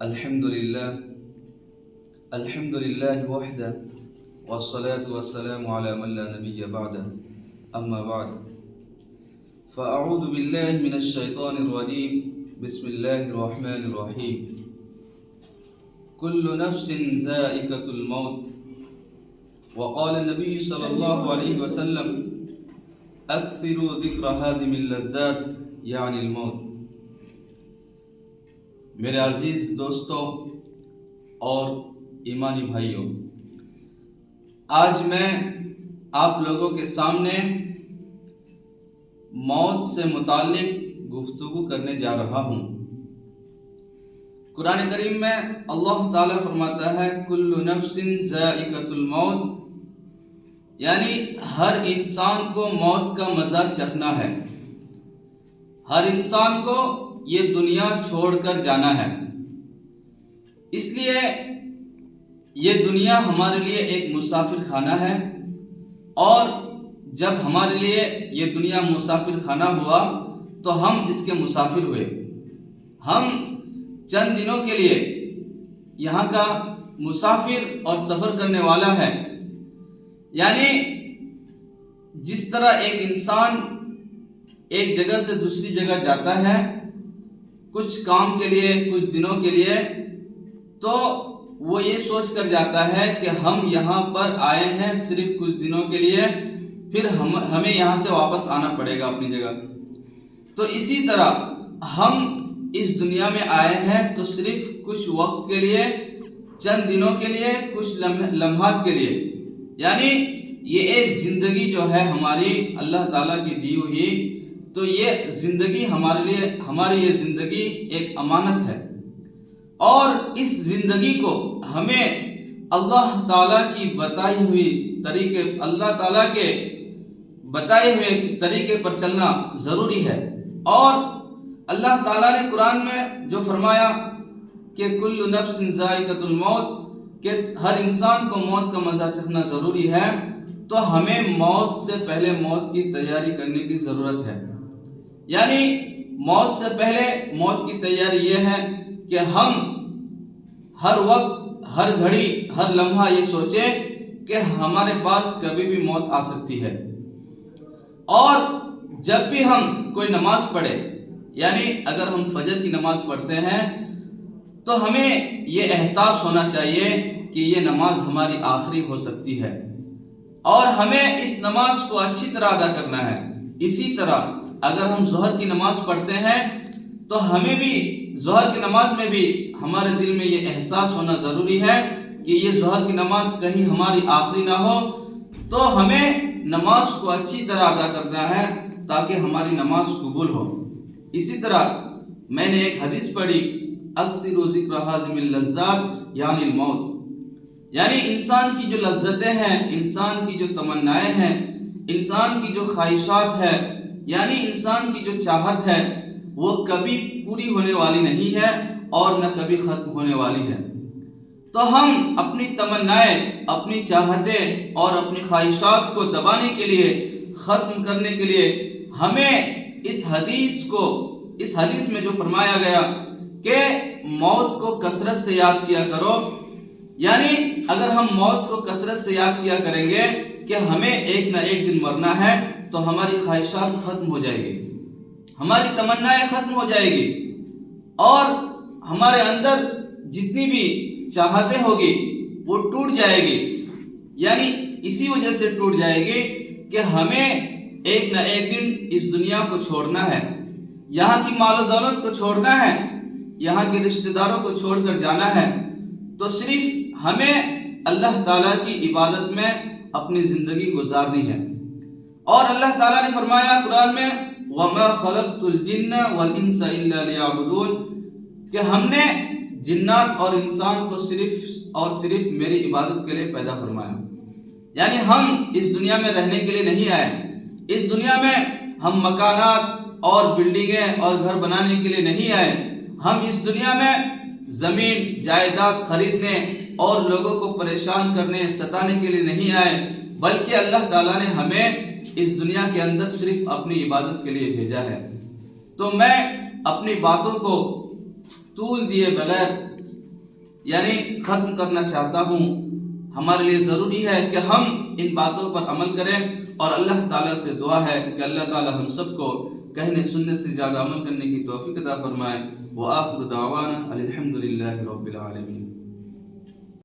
الحمد لله الحمد لله وحده والصلاة والسلام على من لا نبي بعده أما بعد فأعوذ بالله من الشيطان الرجيم بسم الله الرحمن الرحيم كل نفس ذائقة الموت وقال النبي صلى الله عليه وسلم أكثروا ذكر هادم اللذات يعني الموت۔ میرے عزیز دوستوں اور ایمانی بھائیوں، آج میں آپ لوگوں کے سامنے موت سے متعلق گفتگو کرنے جا رہا ہوں۔ قرآن کریم میں اللہ تعالیٰ فرماتا ہے کل نفس ذائقۃ الموت، یعنی ہر انسان کو موت کا مزہ چکھنا ہے، ہر انسان کو یہ دنیا چھوڑ کر جانا ہے۔ اس لیے یہ دنیا ہمارے لیے ایک مسافر خانہ ہے، اور جب ہمارے لیے یہ دنیا مسافر خانہ ہوا تو ہم اس کے مسافر ہوئے۔ ہم چند دنوں کے لیے یہاں کا مسافر اور سفر کرنے والا ہے۔ یعنی جس طرح ایک انسان ایک جگہ سے دوسری جگہ جاتا ہے کچھ کام کے لیے، کچھ دنوں کے لیے، تو وہ یہ سوچ کر جاتا ہے کہ ہم یہاں پر آئے ہیں صرف کچھ دنوں کے لیے، پھر ہمیں یہاں سے واپس آنا پڑے گا اپنی جگہ۔ تو اسی طرح ہم اس دنیا میں آئے ہیں تو صرف کچھ وقت کے لیے، چند دنوں کے لیے، کچھ لمحات کے لیے۔ یعنی یہ ایک زندگی جو ہے ہماری اللہ تعالیٰ کی دی ہوئی، تو یہ زندگی ہماری یہ زندگی ایک امانت ہے، اور اس زندگی کو ہمیں اللہ تعالیٰ کے بتائے ہوئے طریقے پر چلنا ضروری ہے۔ اور اللہ تعالیٰ نے قرآن میں جو فرمایا کہ کل نفس ذائقۃ الموت، کہ ہر انسان کو موت کا مزہ چکھنا ضروری ہے، تو ہمیں موت سے پہلے موت کی تیاری کرنے کی ضرورت ہے۔ یعنی موت سے پہلے موت کی تیاری یہ ہے کہ ہم ہر وقت، ہر گھڑی، ہر لمحہ یہ سوچیں کہ ہمارے پاس کبھی بھی موت آ سکتی ہے۔ اور جب بھی ہم کوئی نماز پڑھے، یعنی اگر ہم فجر کی نماز پڑھتے ہیں تو ہمیں یہ احساس ہونا چاہیے کہ یہ نماز ہماری آخری ہو سکتی ہے، اور ہمیں اس نماز کو اچھی طرح ادا کرنا ہے۔ اسی طرح اگر ہم ظہر کی نماز پڑھتے ہیں تو ہمیں بھی ظہر کی نماز میں بھی ہمارے دل میں یہ احساس ہونا ضروری ہے کہ یہ ظہر کی نماز کہیں ہماری آخری نہ ہو، تو ہمیں نماز کو اچھی طرح ادا کرنا ہے تاکہ ہماری نماز قبول ہو۔ اسی طرح میں نے ایک حدیث پڑھی اکثروا ذکر ہاضم اللذات یعنی الموت، یعنی انسان کی جو لذتیں ہیں، انسان کی جو تمنائیں ہیں، انسان کی جو خواہشات ہے، یعنی انسان کی جو چاہت ہے، وہ کبھی پوری ہونے والی نہیں ہے اور نہ کبھی ختم ہونے والی ہے۔ تو ہم اپنی تمنائیں، اپنی چاہتیں اور اپنی خواہشات کو دبانے کے لیے، ختم کرنے کے لیے، ہمیں اس حدیث میں جو فرمایا گیا کہ موت کو کثرت سے یاد کیا کرو، یعنی اگر ہم موت کو کثرت سے یاد کیا کریں گے کہ ہمیں ایک نہ ایک دن مرنا ہے، تو ہماری خواہشات ختم ہو جائے گی، ہماری تمنائیں ختم ہو جائے گی، اور ہمارے اندر جتنی بھی چاہتیں ہوگی وہ ٹوٹ جائے گی۔ یعنی اسی وجہ سے ٹوٹ جائے گی کہ ہمیں ایک نہ ایک دن اس دنیا کو چھوڑنا ہے، یہاں کی مال و دولت کو چھوڑنا ہے، یہاں کے رشتہ داروں کو چھوڑ کر جانا ہے۔ تو صرف ہمیں اللہ تعالیٰ کی عبادت میں اپنی زندگی گزارنی ہے۔ اور اللہ تعالیٰ نے فرمایا قرآن میں وَمَا خَلَقْتُ الْجِنَّ وَالْإِنسَ إِلَّا لِيَعْبُدُونَ، کہ ہم نے جنات اور انسان کو صرف میری عبادت کے لیے پیدا فرمایا۔ یعنی ہم اس دنیا میں رہنے کے لیے نہیں آئے، اس دنیا میں ہم مکانات اور بلڈنگیں اور گھر بنانے کے لیے نہیں آئے، ہم اس دنیا میں زمین جائیداد خریدنے اور لوگوں کو پریشان کرنے، ستانے کے لیے نہیں آئے، بلکہ اللہ تعالیٰ نے ہمیں اس دنیا کے اندر صرف اپنی عبادت کے لیے بھیجا ہے۔ تو میں اپنی باتوں کو طول دیے بغیر یعنی ختم کرنا چاہتا ہوں۔ ہمارے لیے ضروری ہے کہ ہم ان باتوں پر عمل کریں، اور اللہ تعالیٰ سے دعا ہے کہ اللہ تعالیٰ ہم سب کو کہنے سننے سے زیادہ عمل کرنے کی توفیق عطا فرمائے۔ وآخر دعوانا الحمد للہ رب العالمین۔